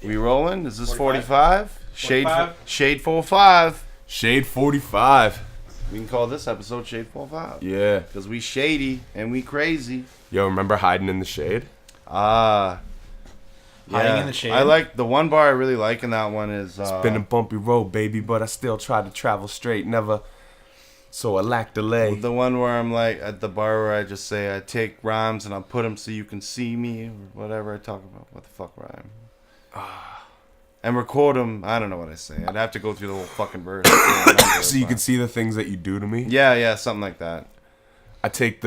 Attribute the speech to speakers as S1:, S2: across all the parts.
S1: We rolling? Is this 45? Shade 45.
S2: Shade 45.
S1: We can call this episode Shade 45.
S2: Yeah.
S1: Because we shady and we crazy.
S2: Yo, remember hiding in the shade?
S1: Hiding
S3: in the shade.
S1: I like the one bar I really like in that one is
S2: It's been a bumpy road, baby, but I still try to travel straight. Never. So I lack delay.
S1: the one where I'm like at the bar where I just say I take rhymes and I put them so you can see me or whatever I talk about. What the fuck rhyme? And record them. I don't know what I say. I'd have to go through the whole fucking verse.
S2: So you can see the things that you do to me?
S1: Yeah, something like that.
S2: I take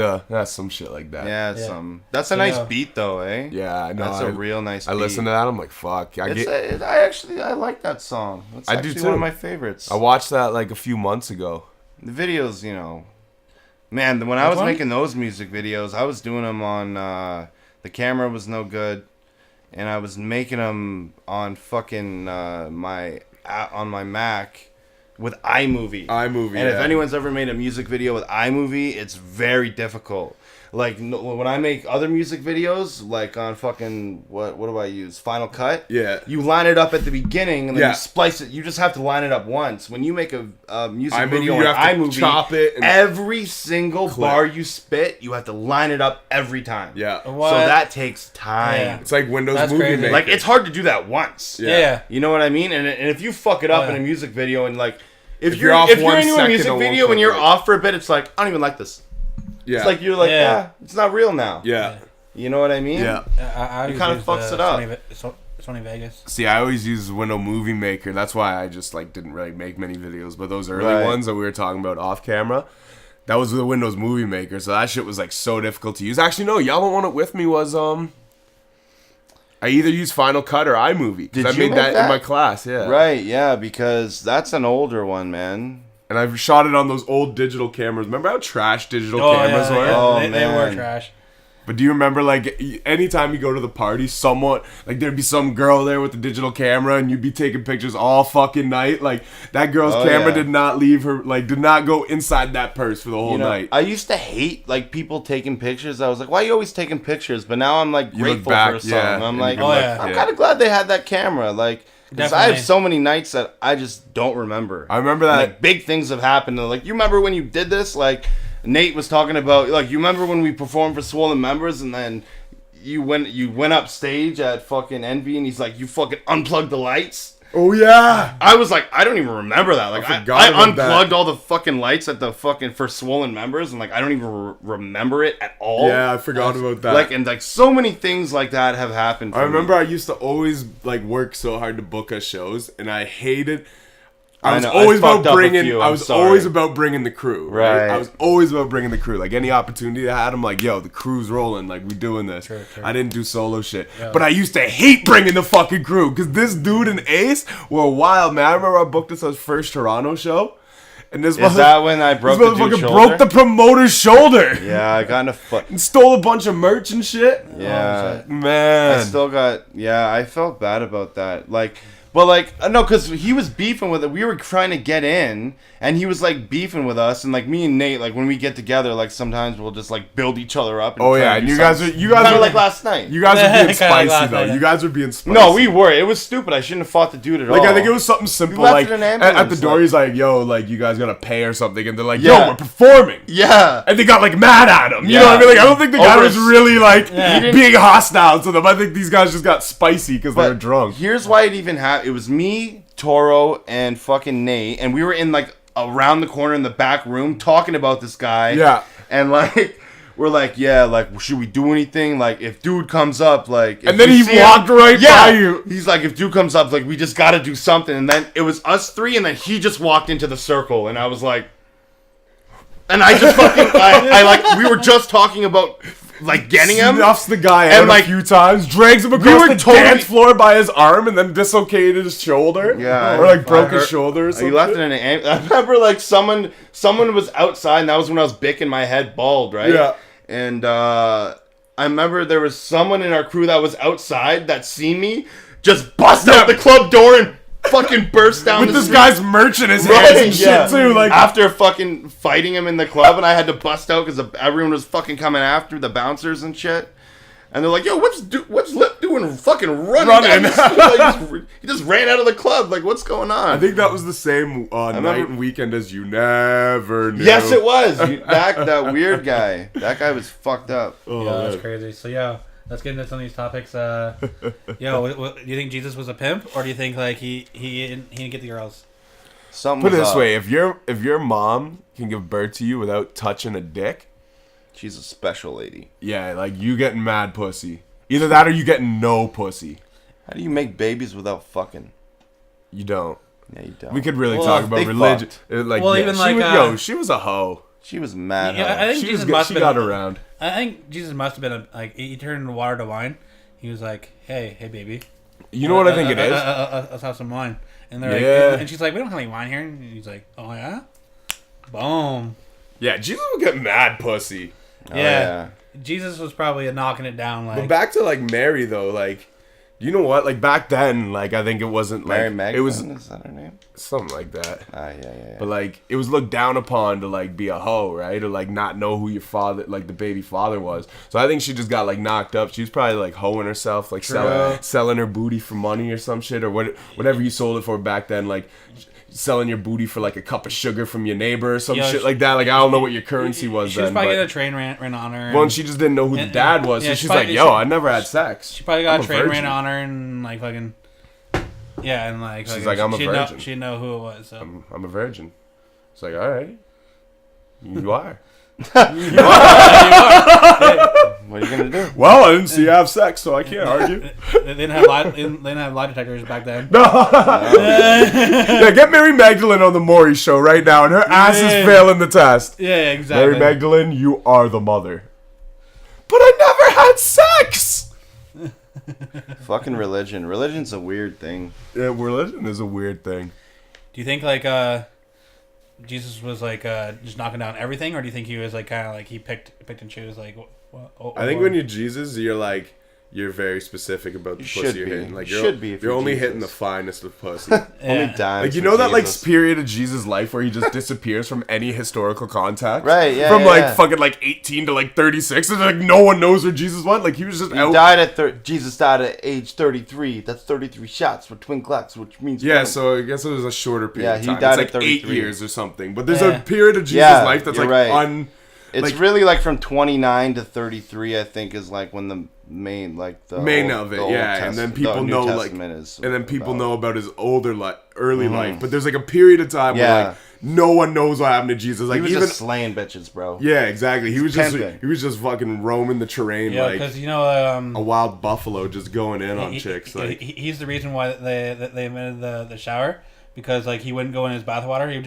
S2: some shit like that.
S1: Yeah, some. That's a nice beat though, eh?
S2: Yeah, I know.
S1: That's a real nice beat.
S2: I listen to that, I'm like, fuck.
S1: I like that song. It's
S2: I do
S1: actually
S2: too.
S1: one of my favorites.
S2: I watched that like a few months ago.
S1: The videos, man, when I was making those music videos, I was doing them on, the camera was no good, and I was making them on fucking, my Mac with iMovie. And if anyone's ever made a music video with iMovie, it's very difficult. Like, when I make other music videos, like on fucking, what do I use? Final Cut?
S2: Yeah.
S1: You line it up at the beginning, and then you splice it. You just have to line it up once. When you make a music video on iMovie,
S2: chop it and
S1: every single bar you spit, you have to line it up every time.
S2: Yeah.
S1: What? So that takes time.
S2: Yeah. It's like Windows
S3: That's
S2: Movie
S3: crazy.
S2: Maker.
S1: Like, it's hard to do that once.
S3: Yeah.
S1: You know what I mean? And if you fuck it up in a music video, and like, if
S2: you're
S1: you're
S2: off
S1: into
S2: 1
S1: a
S2: second,
S1: music
S2: it won't
S1: video and you're
S2: click.
S1: off for a bit, it's like, I don't even like this.
S2: Yeah.
S1: It's like you're like, it's not real now.
S2: Yeah.
S1: You know what I mean?
S2: Yeah.
S3: I
S1: It kind of fucks it up.
S3: Sony Vegas.
S2: See, I always use Windows Movie Maker. That's why I just like didn't really make many videos. But those early ones that we were talking about off camera, that was the Windows Movie Maker. So that shit was like so difficult to use. Actually, no, y'all don't want it with me was I either use Final Cut or iMovie.
S1: Did
S2: I
S1: you
S2: made
S1: make
S2: that in my class, yeah.
S1: Right, yeah, because that's an older one, man.
S2: And I've shot it on those old digital cameras. Remember how trash digital cameras were?
S3: Yeah.
S1: Oh,
S3: They were
S1: man.
S3: trash.
S2: But do you remember, like, anytime you go to the party, someone, like, there'd be some girl there with the digital camera, and you'd be taking pictures all fucking night. Like, that girl's camera did not leave her, like, did not go inside that purse for the whole night.
S1: I used to hate, like, people taking pictures. I was like, why are you always taking pictures? But now I'm, like, grateful for a song. I'm like, I'm kind of glad they had that camera. Like, because I have so many nights that I just don't remember.
S2: I remember that.
S1: Like, big things have happened. Like, you remember when you did this? Like, Nate was talking about, like, you remember when we performed for Swollen Members and then you went up stage at fucking Envy and he's like, you fucking unplugged the lights?
S2: Oh, yeah.
S1: I was like, I don't even remember that. Like, I unplugged all the fucking lights at the fucking for Swollen Members and, like, I don't even remember it at all.
S2: Yeah, I forgot about that.
S1: Like, and, like, so many things like that have happened for
S2: I remember
S1: me.
S2: I used to always, like, work so hard to book us shows, and I hated...
S1: I
S2: was
S1: know,
S2: always
S1: I fucked
S2: about
S1: up a
S2: bringing.
S1: few,
S2: I
S1: I'm
S2: was
S1: sorry.
S2: always about bringing the crew.
S1: Right.
S2: I was always about bringing the crew. Like any opportunity I had, I'm like, yo, the crew's rolling. Like we doing this.
S3: True.
S2: I didn't do solo shit, but I used to hate bringing the fucking crew because this dude and Ace were wild, man. I remember I booked this as first Toronto show, and this
S1: Is that when I broke the dude's
S2: motherfucker
S1: shoulder?
S2: broke the promoter's shoulder.
S1: Yeah, I kind of
S2: and stole a bunch of merch and shit.
S1: Yeah.
S2: Man.
S1: I still got, I felt bad about that. Like, but like, no, because he was beefing with it. We were trying to get in, and he was like beefing with us. And like me and Nate, like when we get together, like sometimes we'll just like build each other up. And
S2: And you guys
S1: kind
S2: are
S1: of like last night.
S2: You guys were being
S3: Kinda like
S2: spicy
S3: last
S2: though.
S3: night.
S2: You guys were being spicy.
S1: No, we were. It was stupid. I shouldn't have fought the dude at all.
S2: Like I think it was something simple.
S1: left
S2: Like
S1: in an
S2: at the
S1: ambulance,
S2: door,
S1: like-
S2: he's like, "Yo, like you guys gotta pay or something," and they're like,
S1: Yeah.
S2: "Yo, we're performing."
S1: Yeah.
S2: And they got like mad at him. You know
S1: Yeah.
S2: what I mean? Like I don't think the guy
S1: Over
S2: was
S1: s-
S2: really like
S3: Yeah.
S2: being hostile to them. I think these guys just got spicy because they were drunk.
S1: Here's why it even happened. It was me, Toro, and fucking Nate, and we were in like around the corner in the back room talking about this guy.
S2: Yeah.
S1: And like we're like, yeah, like should we do anything? Like if dude comes up, like if
S2: And then
S1: you
S2: he
S1: see
S2: walked right by you.
S1: He's like, if dude comes up, like we just gotta do something. And then it was us three, and then he just walked into the circle, and I was like, and I just fucking I like we were just talking about like getting him.
S2: Snuffs the guy
S1: And,
S2: out
S1: like,
S2: a few times, drags him across
S1: were
S2: the
S1: totally-
S2: dance floor by his arm, and then dislocated his shoulder.
S1: Yeah,
S2: or like broke
S1: I
S2: his
S1: heard-
S2: shoulder. Or something.
S1: He left it in an I remember like someone was outside, and that was when I was bicking my head bald, right?
S2: Yeah.
S1: And I remember there was someone in our crew that was outside that seen me just bust out the club door and fucking burst down
S2: with
S1: the
S2: this
S1: street.
S2: guy's merch in his hands and shit too. Like
S1: after fucking fighting him in the club, and I had to bust out because everyone was fucking coming after the bouncers and shit. And they're like, yo, what's Lip doing fucking running? Down the street? Like, he just ran out of the club. Like, what's going on?
S2: I think that was the same night and weekend as You Never Knew.
S1: Yes, it was. That weird guy. That guy was fucked up.
S3: Oh, yeah, that's crazy. So, yeah, let's get into some of these topics. Do you think Jesus was a pimp, or do you think like he didn't get the girls?
S2: Put it this way: if your mom can give birth to you without touching a dick,
S1: she's a special lady.
S2: Yeah, like you getting mad pussy. Either that or you getting no pussy.
S1: How do you make babies without fucking?
S2: You don't.
S1: Yeah, you don't.
S2: We could really talk about religion. She was a hoe.
S1: She was mad.
S3: Yeah, I think
S2: Jesus she got around.
S3: I think Jesus must have been he turned water to wine. He was like, hey baby.
S2: You know what I think it is?
S3: Let's have some wine. And they're like, and she's like, we don't have any wine here. And he's like, oh yeah, boom.
S2: Yeah, Jesus would get mad pussy.
S3: Yeah. Jesus was probably knocking it down. Like,
S2: but back to like Mary though, like, you know what? Like back then, like I think it wasn't like
S1: Mary Magdalene.
S2: It was
S1: is that her name?
S2: Something like that.
S1: Yeah.
S2: But like it was looked down upon to like be a hoe, right? Or like not know who your father, like the baby father was. So I think she just got like knocked up. She was probably like hoeing herself, like selling her booty for money or some shit or whatever you sold it for back then, like. Selling your booty for like a cup of sugar from your neighbor or some shit like that. Like I don't know what your currency was then.
S3: She was probably getting a train ran on her.
S2: Well, she just didn't know who the dad was, so she's like, "Yo, I never had sex."
S3: She probably got a train ran on her and like fucking. Yeah, and like
S2: she's like, "I'm a virgin."
S3: She didn't know who it was. So.
S2: I'm a virgin. It's like, all right, you are.
S3: You are.
S1: What are you gonna do?
S2: Well, I didn't see you have sex, so I can't argue.
S3: They didn't have lie detectors back then.
S2: No. Yeah, get Mary Magdalene on the Maury show right now, and her ass is failing the test.
S3: Yeah, exactly.
S2: Mary Magdalene, you are the mother. But I never had sex.
S1: Fucking religion. Religion's a weird thing.
S2: Yeah, religion is a weird thing.
S3: Do you think like Jesus was like just knocking down everything, or do you think he was like kind of like he picked and chose like?
S2: I think when you're Jesus, you're very specific about the pussy you're hitting. Like you're only hitting the finest of pussy.
S1: Only dimes.
S2: Like you know that like period of Jesus' life where he just disappears from any historical contact.
S1: Right. Yeah.
S2: From fucking like 18 to like 36, and like no one knows where Jesus went. Like he was just out.
S1: Jesus died at age 33. That's 33 shots for twin clocks, which means
S2: So I guess it was a shorter period.
S1: Yeah,
S2: of time.
S1: he died
S2: it's
S1: at
S2: like
S1: 33
S2: 8 years or something. But there's a period of Jesus' life that's like
S1: right. It's really like from 29 to 33, I think, is like when the main of it,
S2: and then people know like, and then people know about his older early life. But there's like a period of time where like no one knows what happened to Jesus. Like
S1: he was just slaying bitches, bro.
S2: Yeah, exactly. He was just fucking roaming the terrain
S3: because
S2: a wild buffalo, just going in on chicks. Like
S3: he's the reason why they invented the shower, because like he wouldn't go in his bathwater. He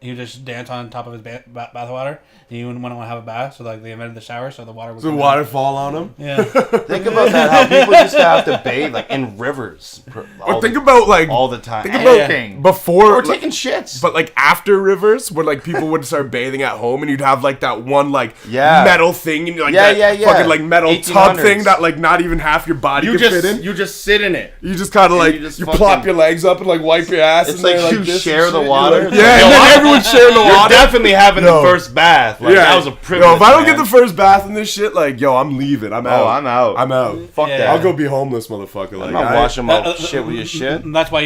S3: would just dance on top of his bathwater. He wouldn't want to have a bath, so like they invented the shower, so the water would.
S2: So the water fall on him.
S3: Yeah.
S1: Think about that. How people used to have to bathe like in rivers.
S2: Or think about like
S1: all the time.
S2: Think about before
S1: or taking shits.
S2: But like after rivers, where like people would start bathing at home, and you'd have like that one like metal thing, and like fucking like metal tub thing that like not even half your body can fit in.
S1: You just sit in it.
S2: You just kind of like you plop your legs up and like wipe your ass.
S1: It's like you share the water.
S2: Yeah, and then everyone's sharing the water.
S1: You're definitely having the first bath. Like, that was a privilege.
S2: Yo, if I don't get the first bath in this shit, like, yo, I'm leaving. I'm out.
S1: I'm out.
S2: Fuck that. I'll go be homeless, motherfucker. Like,
S1: I'm not washing my shit with your shit.
S3: That's why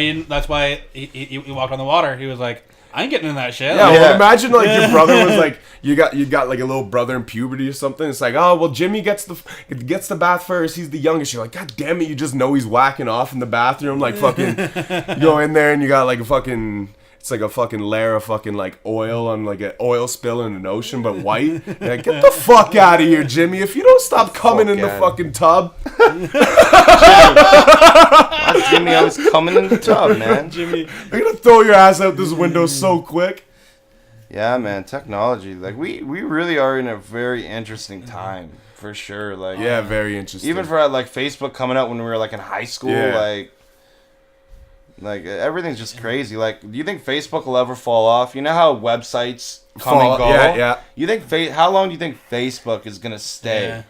S3: he walked on the water. He was like, I ain't getting in that shit.
S2: Yeah, well, imagine like your brother was like, you got like a little brother in puberty or something. It's like, oh well, Jimmy gets the bath first. He's the youngest. You're like, God damn it, you just know he's whacking off in the bathroom. Like fucking, you go in there and you got like a fucking. It's like a fucking layer of fucking like oil on like an oil spill in an ocean, but white. You're like, get the fuck out of here, Jimmy! If you don't stop coming in the fucking tub.
S1: Why Jimmy always coming in the tub, man?
S3: Jimmy,
S2: I'm gonna throw your ass out this window so quick.
S1: Yeah, man, technology. Like we really are in a very interesting time for sure. Like
S2: very interesting.
S1: Even for like Facebook coming out when we were like in high school, Like everything's just crazy. Like, do you think Facebook will ever fall off? You know how websites come and go.
S2: Yeah.
S1: You think how long do you think Facebook is gonna stay?
S3: Yeah.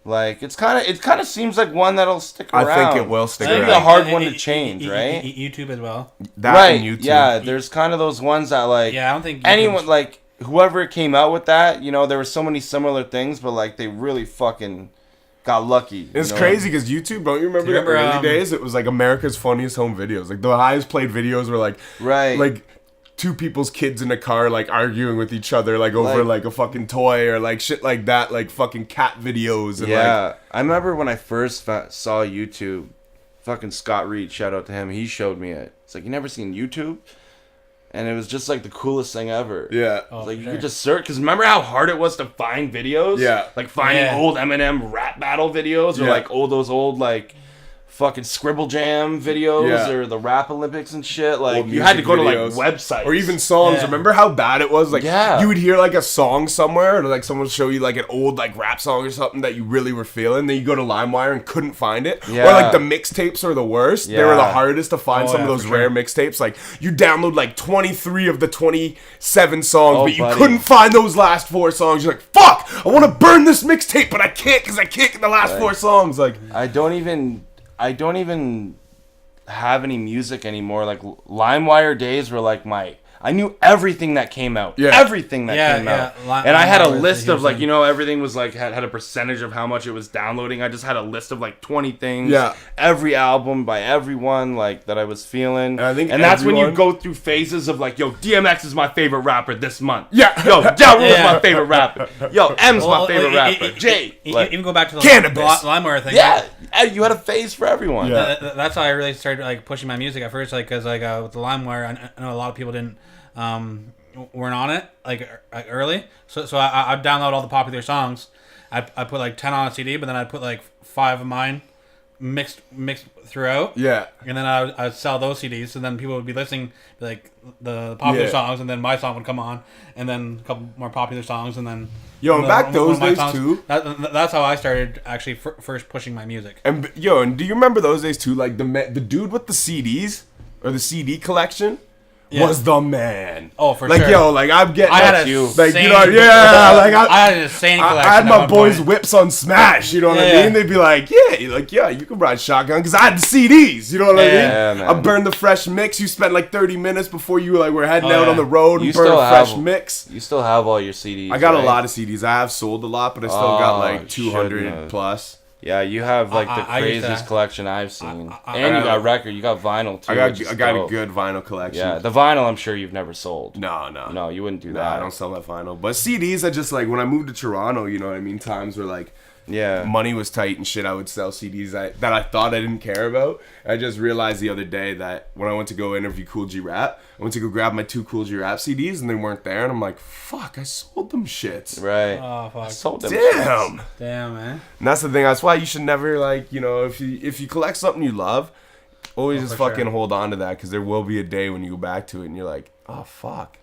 S1: Like it kind of seems like one that'll stick around.
S2: I think it will stick around.
S1: It's a hard one to change, right?
S3: YouTube as well.
S2: And YouTube.
S1: Yeah. There's kind of those ones that like.
S3: Yeah, I don't think
S1: anyone like whoever came out with that. You know, there were so many similar things, but like they really fucking got lucky.
S2: It's crazy because YouTube, don't you remember, the early days? It was like America's funniest home videos. Like the highest played videos were like, like two people's kids in a car like arguing with each other like over like a fucking toy or like shit like that, like fucking cat videos. And
S1: I remember when I first saw YouTube, fucking Scott Reed, shout out to him, he showed me it. It's like, you never seen YouTube? And it was just like the coolest thing ever.
S2: Yeah.
S1: Like you could just search, because remember how hard it was to find videos?
S2: Yeah.
S1: Like finding old Eminem rap battle videos or like those old like fucking Scribble Jam videos or the Rap Olympics and shit. Like you had to go videos. To like websites
S2: or even songs. Yeah. Remember how bad it was? Like you would hear like a song somewhere, or like someone would show you like an old like rap song or something that you really were feeling. Then you go to LimeWire and couldn't find it. Yeah. Or like the mixtapes are the worst. Yeah. They were the hardest to find. Some of those rare mixtapes. Like you download like 23 of the 27 songs, but you couldn't find those last 4 songs. You're like, fuck! I want to burn this mixtape, but I can't because I can't get the last 4 songs. Like
S1: I don't even have any music anymore. Like LimeWire days were like I knew everything that came out. Yeah. Everything that came out. And I had a list of like, everything was like had a percentage of how much it was downloading. I just had a list of like 20 things. Yeah. Every album by everyone like that I was feeling. And that's when you go through phases of like, yo, DMX is my favorite rapper this month. Yeah. Yo, Ja Rule's my favorite rapper. Yo, M's my favorite rapper. Jay.
S3: Even go back to the LimeWire thing.
S1: Yeah. You had a phase for everyone.
S3: Yeah. That's how I really started like pushing my music at first, like because like with the LimeWire, I know a lot of people weren't on it like early, so I'd download all the popular songs. I put like 10 on a CD, but then I'd put like 5 of mine mixed throughout. Yeah, and then I'd sell those CDs, and then people would be listening like the popular songs, and then my song would come on, and then a couple more popular songs, and then
S2: back those days songs, too.
S3: That's how I started actually first pushing my music.
S2: And and do you remember those days too? Like the dude with the CDs or the CD collection. Was the man.
S3: Oh, for
S2: sure.
S3: Like,
S2: yo, like, I'm getting...
S3: I had a
S2: like,
S3: insane...
S2: I
S3: had an insane collection.
S2: I had my boys' whips on Smash, you know what I mean? They'd be like, you can ride shotgun, because I had the CDs, you know what I mean? Man. I burned the fresh mix. You spent, like, 30 minutes before you, like, were heading out on the road and burned a fresh mix.
S1: You still have all your CDs,
S2: I got a lot of CDs. I have sold a lot, but I still got, like, 200 plus.
S1: Yeah, you have like the craziest collection I've seen, and you got record, you got vinyl too.
S2: I got a good vinyl collection.
S1: Yeah, the vinyl I'm sure you've never sold.
S2: No,
S1: you wouldn't do that.
S2: I don't sell that vinyl. But CDs, I just like when I moved to Toronto, you know what I mean. Times where like money was tight and shit, I would sell CDs that I thought I didn't care about. I just realized the other day that when I went to go interview Cool G Rap, I went to go grab my 2 Cool G Rap CDs and they weren't there, and I'm like, fuck, I sold them shits.
S1: Right.
S3: Oh fuck. I
S1: sold them
S2: Damn.
S1: Shits.
S3: Damn, man.
S2: And that's the thing. That's why you should never like, if you collect something you love, always just fucking hold on to that, because there will be a day when you go back to it and you're like, oh fuck.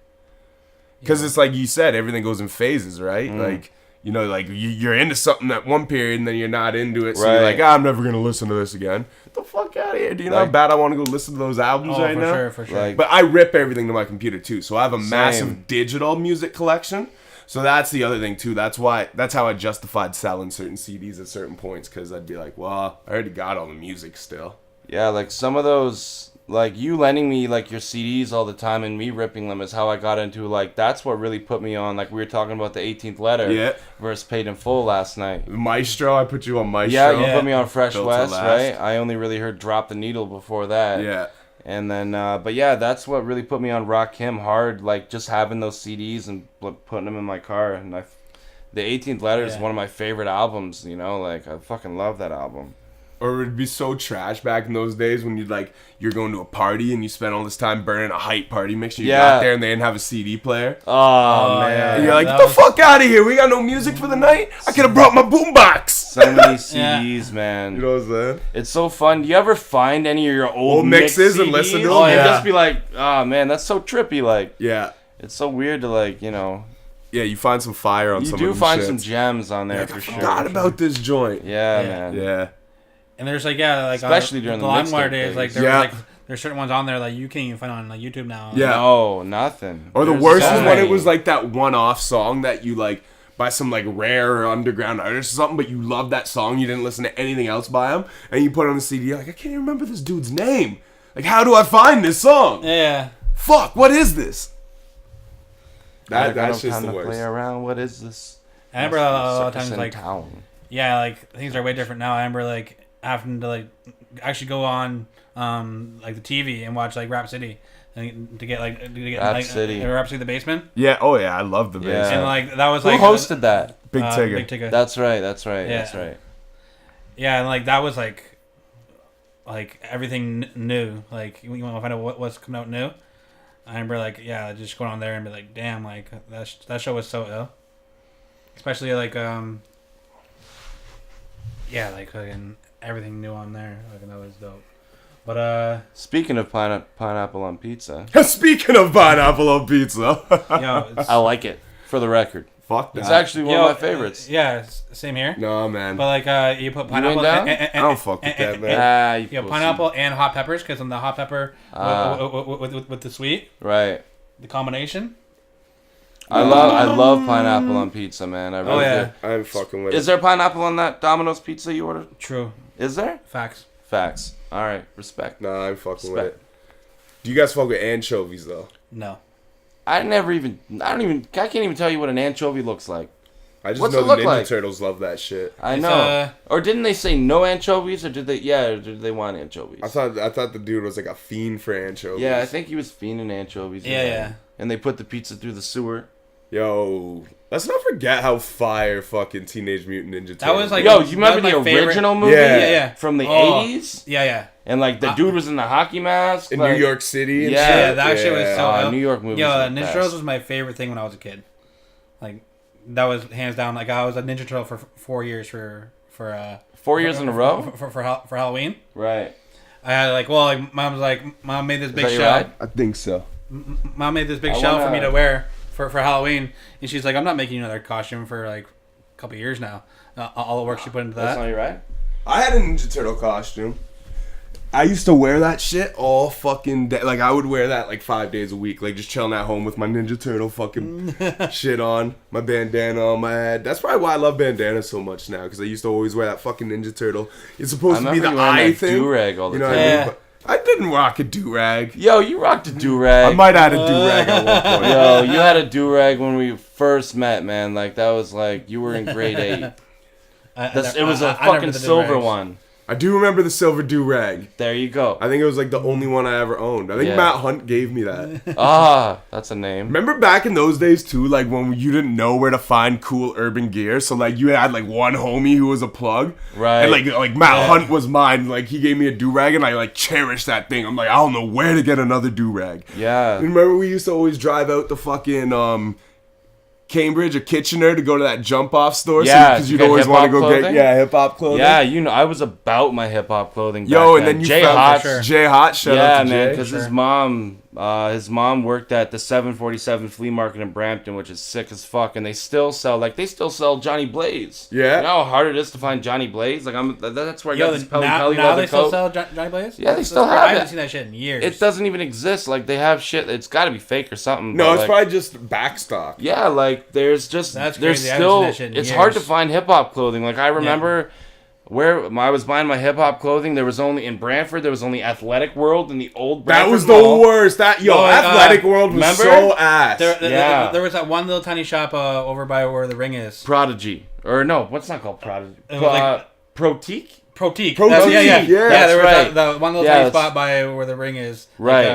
S2: Because it's like you said, everything goes in phases, right? Like. Like you're into something at one period and then you're not into it. So you're like, I'm never going to listen to this again. Get the fuck out of here. Do you know how bad I want to go listen to those albums right now?
S3: For sure.
S2: But I rip everything to my computer too. So I have a massive digital music collection. So that's the other thing too. That's how I justified selling certain CDs at certain points, because I'd be like, well, I already got all the music still.
S1: Yeah, like some of those, like you lending me like your CDs all the time and me ripping them is how I got into like, that's what really put me on. Like we were talking about the 18th Letter versus Paid in Full last night.
S2: Maestro, I put you on Maestro.
S1: Yeah, you put me on Fresh West, right? I only really heard Drop the Needle before that.
S2: Yeah.
S1: And then, but yeah, that's what really put me on Rakim hard. Like just having those CDs and putting them in my car. And the 18th Letter is one of my favorite albums. Like I fucking love that album.
S2: Or it'd be so trash back in those days when you're going to a party and you spent all this time burning a hype party mix. You got there and they didn't have a CD player.
S1: Oh man!
S2: And you're like, get the fuck out of here! We got no music for the night. I could have brought my boombox.
S1: So many CDs, man.
S2: You know what I'm saying?
S1: It's so fun. Do you ever find any of your old
S2: mixes and listen to them?
S1: And just be like, oh man, that's so trippy. Like, it's so weird to like,
S2: Yeah, you find some fire on some of them.
S1: You do find some gems on there for sure.
S2: I forgot about this joint.
S1: Yeah, man.
S2: Yeah.
S3: And there's like
S1: especially during the
S3: LimeWire days, like there's certain ones on there like you can't even find on like YouTube now.
S2: Yeah,
S1: no, nothing.
S2: Or the worst is when it was like that one-off song that you like by some like rare or underground artist or something, but you love that song, you didn't listen to anything else by him, and you put it on the CD. You're like, I can't even remember this dude's name. Like, how do I find this song?
S3: Yeah.
S2: Fuck, what is this? That's just the worst.
S1: Play around. What is this?
S3: I remember a lot of times like. Yeah, like things are way different now. I remember like having to like actually go on like the TV and watch like Rap City and to get
S1: Rap
S3: like
S1: City.
S3: Rap City the Basement.
S2: Yeah. Oh yeah, I love the bass.
S1: Yeah.
S3: And like that was
S1: Who
S3: like
S1: hosted that?
S2: Big Tigger.
S3: Big Tigger.
S1: That's right.
S3: Yeah.
S1: That's right.
S3: Yeah, and like that was like everything new. Like you want to find out what's coming out new. I remember like just going on there and be like, damn, like that show was so ill. Especially like like fucking everything new on there. Like that was dope. But
S1: Speaking of pineapple on pizza,
S2: Speaking of pineapple on pizza,
S3: yo, it's,
S1: I like it. For the record,
S2: fuck that.
S1: it's actually one of my favorites.
S3: Yeah, same here.
S2: No man.
S3: But like you put pineapple.
S1: down?
S3: And,
S2: I don't fuck with that, man.
S1: You
S3: pineapple and hot peppers because on the hot pepper with the sweet,
S1: Right.
S3: the combination.
S1: I love pineapple on pizza, man. I really
S3: yeah.
S1: do.
S2: I'm fucking with
S1: Is there pineapple on that Domino's pizza you ordered?
S3: True.
S1: Is there?
S3: Facts.
S1: Facts. All right. Respect.
S2: Nah, I'm fucking with
S1: Respect.
S2: it. Do you guys fuck with anchovies though?
S3: No.
S1: I can't even tell you what an anchovy looks like.
S2: I just
S1: What's
S2: know
S1: it
S2: the
S1: look
S2: Ninja
S1: like?
S2: Turtles love that shit.
S1: I
S3: It's,
S1: know. Or didn't they say no anchovies, or did they? Yeah, or did they want anchovies?
S2: I thought the dude was like a fiend for anchovies.
S1: Yeah, I think he was fiending anchovies.
S3: Yeah.
S1: And they put the pizza through the sewer.
S2: Yo, let's not forget how fire fucking Teenage Mutant Ninja Turtles.
S3: That was like
S1: Yo, you remember
S3: that
S1: the
S3: was my favorite-
S1: original movie?
S2: Yeah.
S1: From the
S3: Oh,
S1: 80s?
S3: Yeah.
S1: And like the dude was in the hockey mask.
S2: in
S1: like,
S2: New York City. And
S1: Yeah,
S2: shit.
S3: that shit was so. ill.
S1: New York movies.
S3: Yo,
S1: are the
S3: Ninja
S1: best.
S3: Turtles was my favorite thing when I was a kid. Like, that was hands down. Like, I was a Ninja Turtle for 4 years for
S1: 4 years in a row?
S3: for Halloween.
S1: Right.
S3: I had mom made this big
S1: that your
S3: shell.
S1: ride?
S2: I think so.
S3: Mom made this big
S1: I
S3: shell for me
S1: wanna-
S3: to wear for Halloween, and she's like, I'm not making another costume for like a couple years now. All the work she put into
S1: That's
S3: that.
S1: not your ride?
S2: I had a Ninja Turtle costume. I used to wear that shit all fucking day. Like, I would wear that like 5 days a week. Like, just chilling at home with my Ninja Turtle fucking shit on. My bandana on my head. That's probably why I love bandanas so much now. Because I used to always wear that fucking Ninja Turtle. It's supposed to be the eye thing.
S1: Do-rag all the
S2: You know
S1: time.
S2: what I mean?
S3: Yeah.
S2: But I didn't rock a do-rag.
S1: Yo, you rocked a do-rag.
S2: I might have had a do-rag at one point.
S1: Yo, you had a do-rag when we first met, man. Like, that was like, you were in grade 8. It was a fucking silver one.
S2: I do remember the silver do-rag.
S1: There you go.
S2: I think it was like the only one I ever owned. I think
S1: Yeah.
S2: Matt Hunt gave me that.
S1: Ah, that's a name.
S2: Remember back in those days too, like when you didn't know where to find cool urban gear, so like you had like one homie who was a plug,
S1: Right.
S2: And like Matt Hunt was mine. Like he gave me a do rag, and I like cherished that thing. I'm like, I don't know where to get another do rag.
S1: Yeah.
S2: Remember we used to always drive out to fucking Cambridge or Kitchener to go to that jump off store,
S1: Yeah,
S2: because
S1: to
S2: you'd
S1: get
S2: always want to go
S1: hip-hop
S2: get
S1: clothing?
S2: hip hop clothing.
S1: Yeah, you know, I was about my hip-hop clothing
S2: Yo,
S1: back
S2: and then you
S1: Jay
S2: found
S1: Hot.
S3: sure.
S2: Jay Hot. Shout out to
S1: Man,
S2: Jay.
S1: because his mom worked at the 747 flea market in Brampton, which is sick as fuck, and they still sell Johnny Blaze.
S2: Yeah.
S1: You know how hard it is to find Johnny Blaze? Like that's where I got
S3: Yo,
S1: this Pelly
S3: now
S1: leather
S3: they still
S1: coat.
S3: sell Johnny Blaze?
S1: Yeah, they still
S3: I
S1: have
S3: haven't
S1: it.
S3: seen that shit in years.
S1: It doesn't even exist. Like they have shit. It's got to be fake or something.
S2: No,
S1: but,
S2: it's
S1: like,
S2: probably just back stock.
S1: yeah, like there's
S3: That's
S1: there's
S3: crazy. I haven't
S1: still
S3: seen that shit in
S1: it's hard to
S3: years.
S1: find hip hop clothing. Like I remember where I was buying my hip hop clothing, there was only in Brantford, there was only Athletic World in the old Brantford
S2: That was
S1: Mall.
S2: the worst. Athletic World was
S1: remember?
S2: so ass.
S3: There was that one little tiny shop over by where the ring is.
S1: Prodigy. Or no, what's not called Prodigy?
S3: It was like-
S1: Protique?
S3: Protique.
S2: Protique,
S3: Yeah,
S2: yeah,
S3: there was
S1: that's right.
S3: that one little
S1: Yeah,
S3: tiny
S1: that's-
S3: spot by where the ring is.
S1: Right.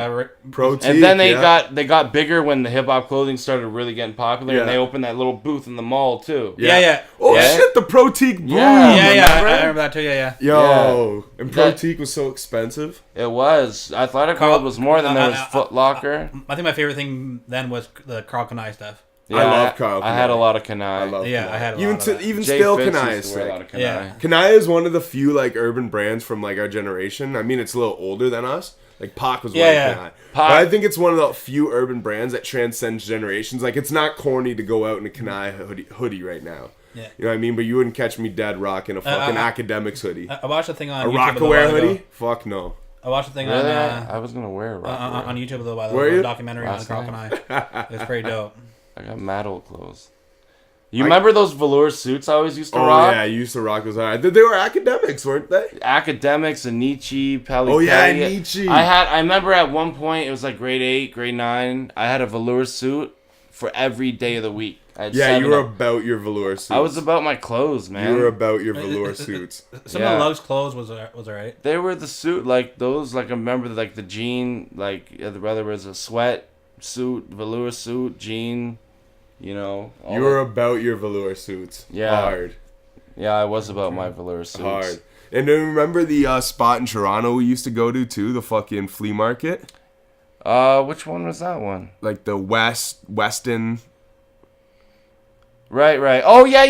S2: Protique,
S1: And then they
S2: yeah.
S1: got bigger when the hip hop clothing started really getting popular, and
S2: Yeah.
S1: they opened that little booth in the mall too.
S3: Yeah.
S2: Oh
S1: Yeah.
S2: shit, the Protique boom.
S1: Yeah.
S3: I
S1: remember?
S3: remember that too. Yeah.
S2: Yo, and
S1: That-
S2: Protique was so expensive.
S1: It was. Athletic
S3: Carl-
S1: World was more than there was Foot Locker.
S3: I think my favorite thing then was the Carl Kanai stuff.
S1: Yeah,
S2: I love Carl
S1: I had a
S2: Kanai.
S1: lot of Kanai.
S2: I love
S3: Yeah,
S2: Kanai.
S3: I had a
S2: even
S3: lot of that.
S2: even
S1: Jay
S2: still
S1: Fitz
S2: Kanai
S1: used
S2: is
S1: to wear a lot
S2: sick.
S1: of Kanai.
S3: Yeah.
S2: Kanai is one of the few like urban brands from like our generation. I mean, it's a little older than us. Like Pac was wearing
S3: Yeah.
S2: Kanai.
S1: Pac-
S2: But I think it's one of the few urban brands that transcends generations. Like it's not corny to go out in a Kanai hoodie right now.
S3: Yeah.
S2: You know what I mean? But you wouldn't catch me dead rocking a fucking academics hoodie.
S3: I watched a thing on
S2: A
S3: YouTube a little
S2: Rockaware
S3: while ago.
S2: hoodie? Fuck no.
S3: I watched a thing
S1: Really?
S3: on
S1: I was gonna wear a Rockaware.
S3: on YouTube a little while
S2: Were
S3: ago.
S2: you?
S3: A documentary on
S1: Last
S3: Carl
S1: night.
S3: Kanai. It's pretty dope.
S1: I got mad old clothes. You remember those velour suits I always used to
S2: Oh
S1: rock?
S2: yeah, you used to rock those hard. They were academics, weren't they?
S1: Academics, Anichi, Peli
S2: Oh yeah,
S1: Peli.
S2: Nietzsche.
S1: I remember at one point, it was like grade 8, grade 9, I had a velour suit for every day of the week.
S2: Yeah, you were about your velour suits.
S1: I was about my clothes, man.
S2: You were about your velour suits.
S3: Some of the Lugs clothes was alright.
S1: They were the suit, like those, like I remember, like the jean, like whether it was a sweat suit, velour suit, jean, you know.
S2: You were about your velour suits.
S1: Yeah.
S2: Hard.
S1: Yeah, I was about my velour suits.
S2: Hard. And then remember the spot in Toronto we used to go to too, the fucking flea market?
S1: Which one was that one?
S2: Like the Weston.
S1: Right. Oh, yeah.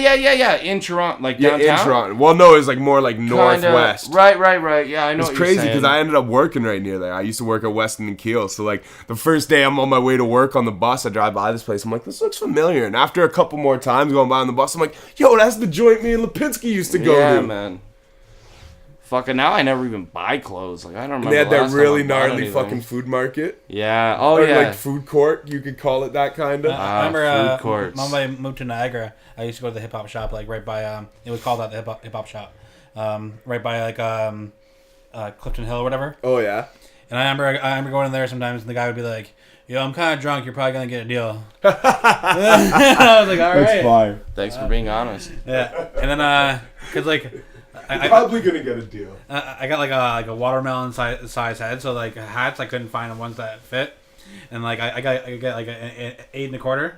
S1: In Toronto, like downtown?
S2: Yeah, in Toronto. Well, no, it was like more like northwest.
S1: Right. Yeah, I know.
S2: It's crazy because I ended up working right near there. I used to work at Weston and Keel. So like the first day I'm on my way to work on the bus, I drive by this place. I'm like, this looks familiar. And after a couple more times going by on the bus, I'm like, yo, that's the joint me and Lipinski used to go to.
S1: Yeah, man. Fucking now I never even buy clothes. Like I don't remember.
S2: And they had
S1: the
S2: that
S1: last
S2: really
S1: time I bought
S2: gnarly
S1: anything.
S2: fucking food market.
S1: Yeah. Oh,
S2: Or
S1: yeah.
S2: like food court, you could call it that kind of.
S3: I remember
S1: food courts.
S3: when I moved to Niagara, I used to go to the hip hop shop, like right by it was called that, the hip hop shop, right by like Clifton Hill or whatever.
S2: Oh yeah.
S3: And I remember going in there sometimes, and the guy would be like, "Yo, I'm kind of drunk. You're probably gonna get a deal." I was like, "All right."
S2: That's fine.
S1: Thanks for being honest.
S3: Yeah, and then cause like.
S2: You're probably gonna get a deal.
S3: I got like a watermelon size head, so like hats I couldn't find the ones that fit, and like I got like an 8 1/4,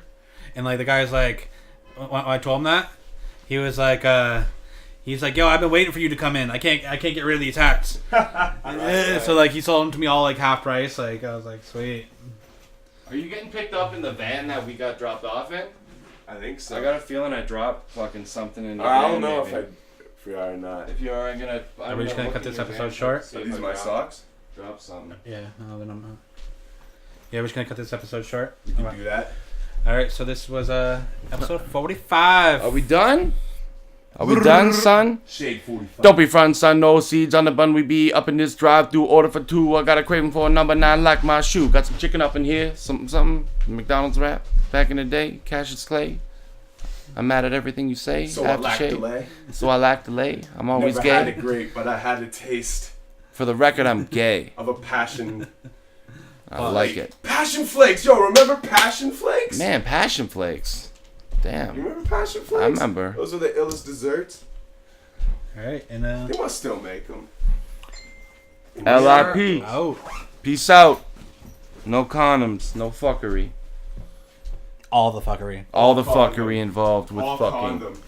S3: and like the guy's like, when I told him that, he was like, he's like, yo, I've been waiting for you to come in. I can't get rid of these hats. So like he sold them to me all like half price. Like I was like, sweet.
S1: Are you getting picked up in the van that we got dropped off in?
S2: I think so.
S1: I got a feeling I dropped fucking something in the
S2: I
S1: van.
S2: don't know
S1: maybe.
S2: if we are or not.
S1: If you are, I'm
S3: Are we just gonna cut this episode short?
S2: Are these my socks?
S1: Drop something.
S3: Yeah, no, then I'm not. Yeah, we're just gonna cut this episode short.
S2: We can do that.
S3: All right, so this was episode 45.
S1: Are we done? Are we done, son?
S2: Shade 45.
S1: Don't be front, son. No seeds on the bun. We be up in this drive-through. Order for 2. I got a craving for a number 9 like my shoe. Got some chicken up in here. Something. McDonald's wrap. Back in the day. Cassius Clay. I'm mad at everything you say.
S2: So I lack delay.
S1: So I lack delay. I'm always
S2: Never
S1: gay.
S2: had it great, but I had a taste
S1: For the record, I'm gay.
S2: of a passion.
S1: I like it.
S2: Passion flakes, yo! Remember passion flakes?
S1: Man, passion flakes.
S2: You
S1: Damn.
S2: remember passion flakes?
S1: I remember.
S2: Those are the illest desserts.
S3: All right, and
S2: They must still make them.
S1: LIP.
S3: out.
S1: Peace out. No condoms. No fuckery.
S3: All the fuckery.
S1: All the
S2: Condom.
S1: fuckery involved with
S2: All
S1: fucking.
S2: condom.